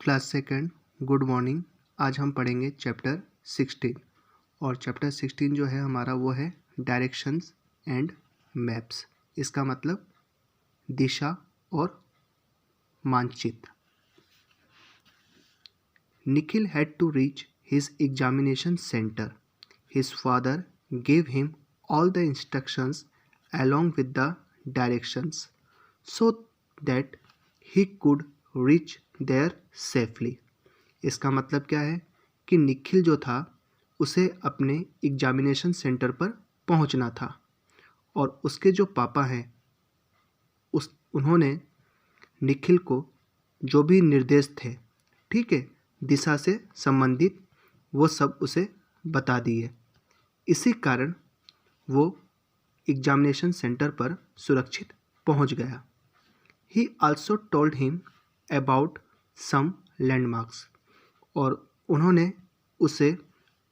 Class second good morning. आज हम पढ़ेंगे चैप्टर 16 और चैप्टर 16 जो है हमारा वो है डायरेक्शंस एंड मैप्स। इसका मतलब दिशा और मानचित्र। Nikhil had to reach his examination centre. His father gave him all the instructions along with the directions so that he could reach there safely। इसका मतलब क्या है कि निखिल जो था उसे अपने एग्जामिनेशन सेंटर पर पहुंचना था और उसके जो पापा हैं उन्होंने निखिल को जो भी निर्देश थे, ठीक है, दिशा से संबंधित, वो सब उसे बता दिए। इसी कारण वो एग्जामिनेशन सेंटर पर सुरक्षित पहुंच गया। He also told him about some landmarks, और उन्होंने उसे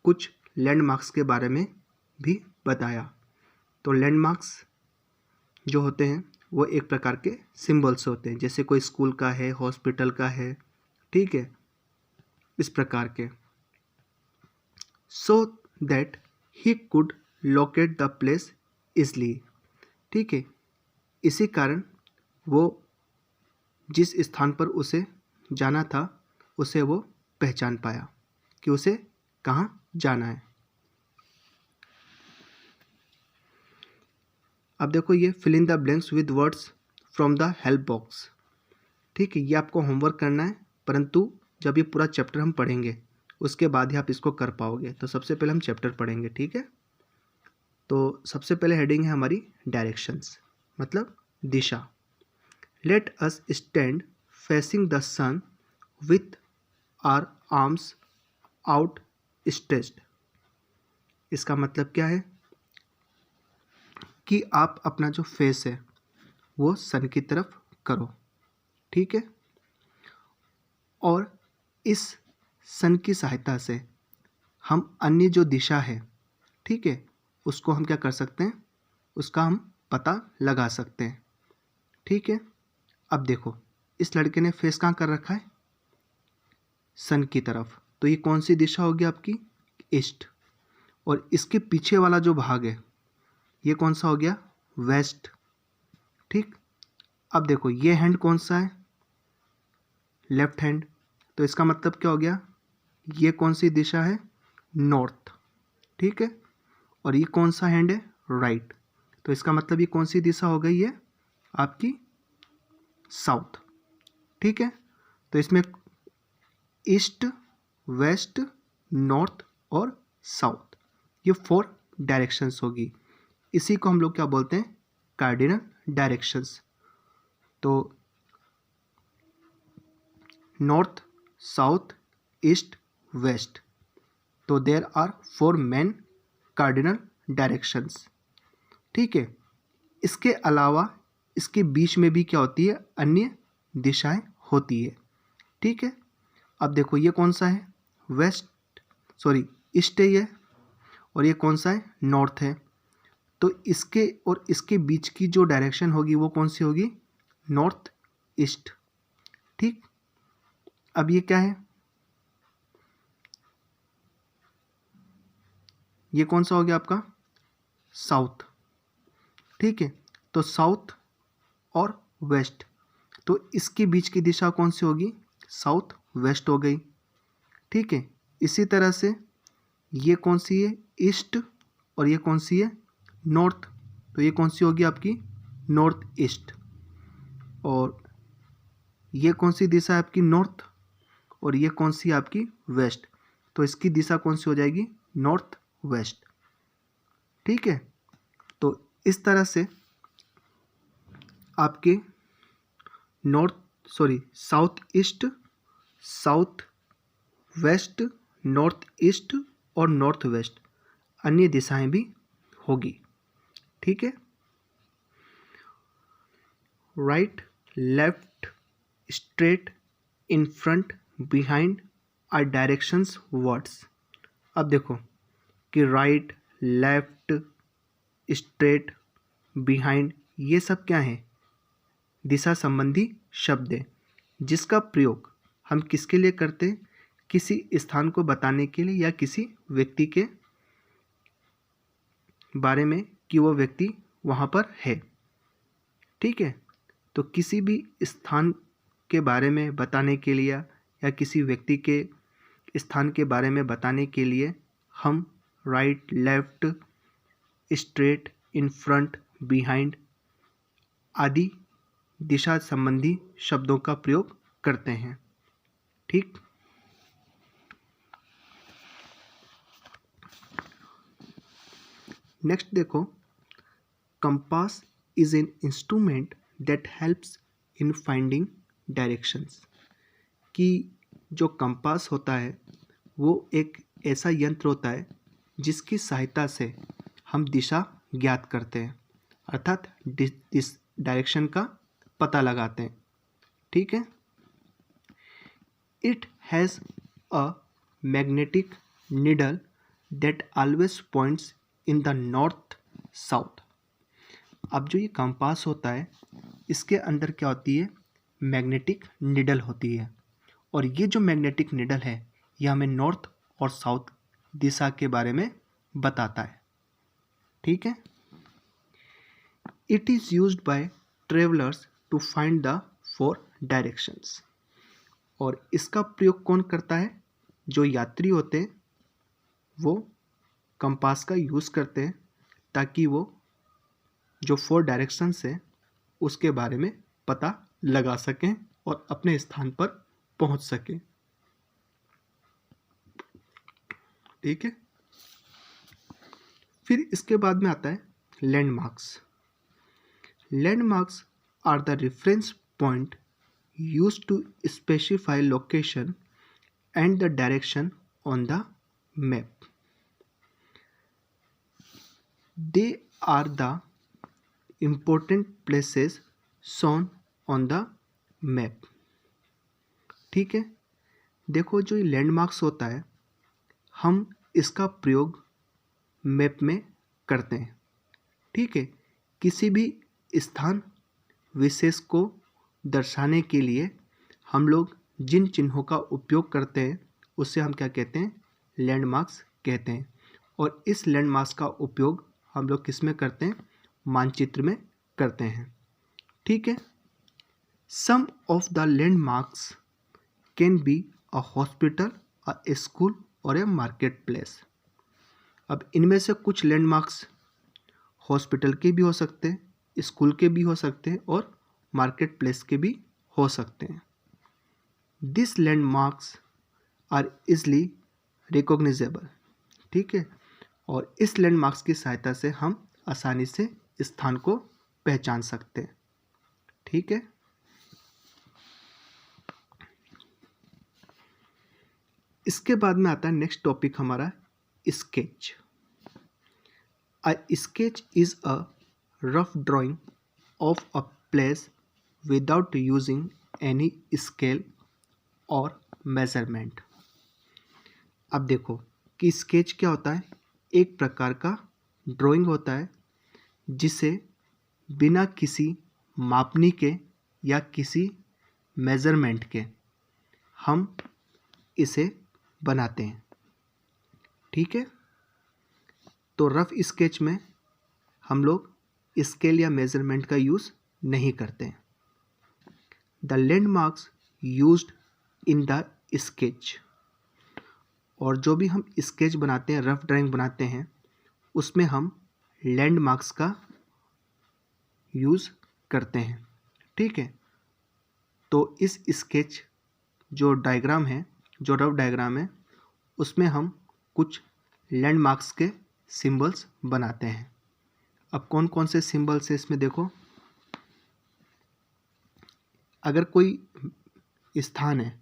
कुछ लैंडमार्क्स के बारे में भी बताया। तो लैंडमार्क्स जो होते हैं वो एक प्रकार के सिंबल्स होते हैं, जैसे कोई स्कूल का है, हॉस्पिटल का है, ठीक है, इस प्रकार के। So that he could locate the place easily, ठीक है, इसी कारण वो जिस स्थान पर उसे जाना था उसे वो पहचान पाया कि उसे कहाँ जाना है। अब देखो ये fill in the blanks with words from the help box, ठीक है, ये आपको होमवर्क करना है, परंतु जब ये पूरा चैप्टर हम पढ़ेंगे उसके बाद ही आप इसको कर पाओगे। तो सबसे पहले हम चैप्टर पढ़ेंगे, ठीक है। तो सबसे पहले हेडिंग है हमारी डायरेक्शंस, मतलब दिशा। Let us stand facing the sun with our arms outstretched. इसका मतलब क्या है कि आप अपना जो फेस है वो सन की तरफ करो, ठीक है, और इस सन की सहायता से हम अन्य जो दिशा है, ठीक है, उसको हम क्या कर सकते हैं, उसका हम पता लगा सकते हैं, ठीक है। अब देखो इस लड़के ने फेस कहाँ कर रखा है, सन की तरफ, तो ये कौन सी दिशा होगी आपकी, ईस्ट। और इसके पीछे वाला जो भाग है ये कौन सा हो गया, वेस्ट, ठीक। अब देखो ये हैंड कौन सा है, लेफ्ट हैंड, तो इसका मतलब क्या हो गया, ये कौन सी दिशा है, नॉर्थ, ठीक है। और ये कौन सा हैंड है, राइट, तो इसका मतलब ये कौन सी दिशा हो गई है आपकी, साउथ, ठीक है। तो इसमें ईस्ट, वेस्ट, नॉर्थ और साउथ, ये 4 डायरेक्शंस होगी। इसी को हम लोग क्या बोलते हैं, कार्डिनल डायरेक्शंस। तो नॉर्थ, साउथ, ईस्ट, वेस्ट, तो there are 4 main cardinal directions, ठीक है। इसके अलावा इसके बीच में भी क्या होती है, अन्य दिशाएं होती है, ठीक है। अब देखो ये कौन सा है, ईस्ट है ये, और ये कौन सा है, नॉर्थ है। तो इसके और इसके बीच की जो डायरेक्शन होगी वो कौन सी होगी, नॉर्थ ईस्ट, ठीक। अब ये क्या है, ये कौन सा हो गया आपका, साउथ, ठीक है। तो साउथ और वेस्ट, तो इसके बीच की दिशा कौन सी होगी, साउथ वेस्ट हो गई, ठीक है। इसी तरह से ये कौन सी है, ईस्ट, और ये कौन सी है, नॉर्थ, तो ये कौन सी होगी आपकी, नॉर्थ ईस्ट। और ये कौन सी दिशा है आपकी, नॉर्थ, और ये कौन सी आपकी, वेस्ट, तो इसकी दिशा कौन सी हो जाएगी, नॉर्थ वेस्ट, ठीक है। तो इस तरह से आपके south east, south west, north east और नॉर्थ वेस्ट अन्य दिशाएं भी होगी, ठीक है। Right, left, straight, in front, behind are directions words. अब देखो कि राइट, लेफ्ट, स्ट्रेट, बिहाइंड, ये सब क्या है, दिशा संबंधी शब्द है जिसका प्रयोग हम किसके लिए करते हैं? किसी स्थान को बताने के लिए या किसी व्यक्ति के बारे में कि वो व्यक्ति वहाँ पर है। ठीक है, तो किसी भी स्थान के बारे में बताने के लिए या किसी व्यक्ति के स्थान के बारे में बताने के लिए हम right, left, straight, in front, behind आदि दिशा संबंधी शब्दों का प्रयोग करते हैं। ठीक, नेक्स्ट देखो, compass is an instrument that helps in finding directions. कि जो कंपास होता है वो एक ऐसा यंत्र होता है जिसकी सहायता से हम दिशा ज्ञात करते हैं, अर्थात इस डायरेक्शन का पता लगाते हैं। ठीक है, it has a magnetic needle that always points in the north south. अब जो ये कंपास होता है इसके अंदर क्या होती है? मैग्नेटिक नीडल होती है, और ये जो मैग्नेटिक नीडल है ये हमें नॉर्थ और साउथ दिशा के बारे में बताता है। ठीक है, it is used by travellers to find the 4 directions. और इसका प्रयोग कौन करता है? जो यात्री होते हैं वो कंपास का यूज़ करते हैं ताकि वो जो 4 डायरेक्शंस है उसके बारे में पता लगा सकें और अपने स्थान पर पहुंच सकें। ठीक है, फिर इसके बाद में आता है landmarks. Landmarks are the reference point used to specify location and the direction on the map. They are the important places shown on the map. ठीक है, देखो जो ये लैंडमार्क्स होता है हम इसका प्रयोग मैप में करते हैं। ठीक है, किसी भी स्थान विशेष को दर्शाने के लिए हम लोग जिन चिन्हों का उपयोग करते हैं उससे हम क्या कहते हैं? लैंडमार्क्स कहते हैं। और इस लैंडमार्क्स का उपयोग हम लोग किस में करते हैं? मानचित्र में करते हैं। ठीक है, some of the landmarks can be a hospital, a school और ए मार्केट प्लेस। अब इनमें से कुछ लैंडमार्क्स हॉस्पिटल के भी हो सकते हैं, स्कूल के भी हो सकते हैं और मार्केट प्लेस के भी हो सकते हैं। This landmarks are easily recognisable. ठीक है, और इस लैंडमार्क्स की सहायता से हम आसानी से स्थान को पहचान सकते हैं। ठीक है, इसके बाद में आता है नेक्स्ट टॉपिक हमारा sketch. A sketch is a rough drying of a place without using any scale और मेजरमेंट। अब देखो कि स्केच क्या होता है? एक प्रकार का ड्राइंग होता है जिसे बिना किसी मापनी के या किसी मेजरमेंट के हम इसे बनाते हैं। ठीक है, तो रफ स्केच में हम लोग स्केल या मेजरमेंट का यूज़ नहीं करते हैं। The landmarks used in the sketch, और जो भी हम स्केच बनाते हैं, रफ ड्राइंग बनाते हैं, उसमें हम लैंडमार्क्स का यूज़ करते हैं। ठीक है, तो इस स्केच जो डायग्राम है, जो रफ डायग्राम है, उसमें हम कुछ लैंडमार्क्स के सिंबल्स बनाते हैं। अब कौन कौन से सिंबल्स है इसमें देखो। अगर कोई स्थान है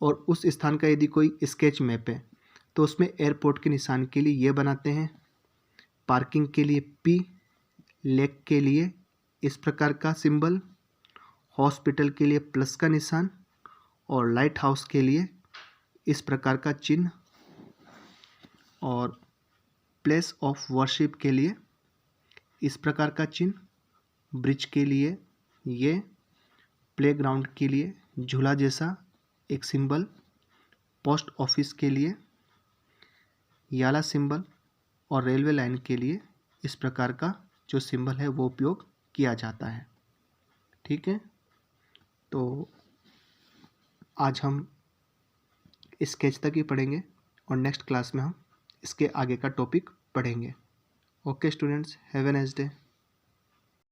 और उस स्थान का यदि कोई स्केच मैप है तो उसमें एयरपोर्ट के निशान के लिए ये बनाते हैं, पार्किंग के लिए पी, लेक के लिए इस प्रकार का सिंबल, हॉस्पिटल के लिए प्लस का निशान और लाइट हाउस के लिए इस प्रकार का चिन्ह, और प्लेस ऑफ वर्शिप के लिए इस प्रकार का चिन्ह, ब्रिज के लिए ये, प्लेग्राउंड के लिए झूला जैसा एक सिंबल पोस्ट ऑफिस के लिए, याला सिंबल और रेलवे लाइन के लिए इस प्रकार का जो सिंबल है वो उपयोग किया जाता है। ठीक है, तो आज हम स्केच तक ही पढ़ेंगे और नेक्स्ट क्लास में हम इसके आगे का टॉपिक पढ़ेंगे। Okay students, have a nice day.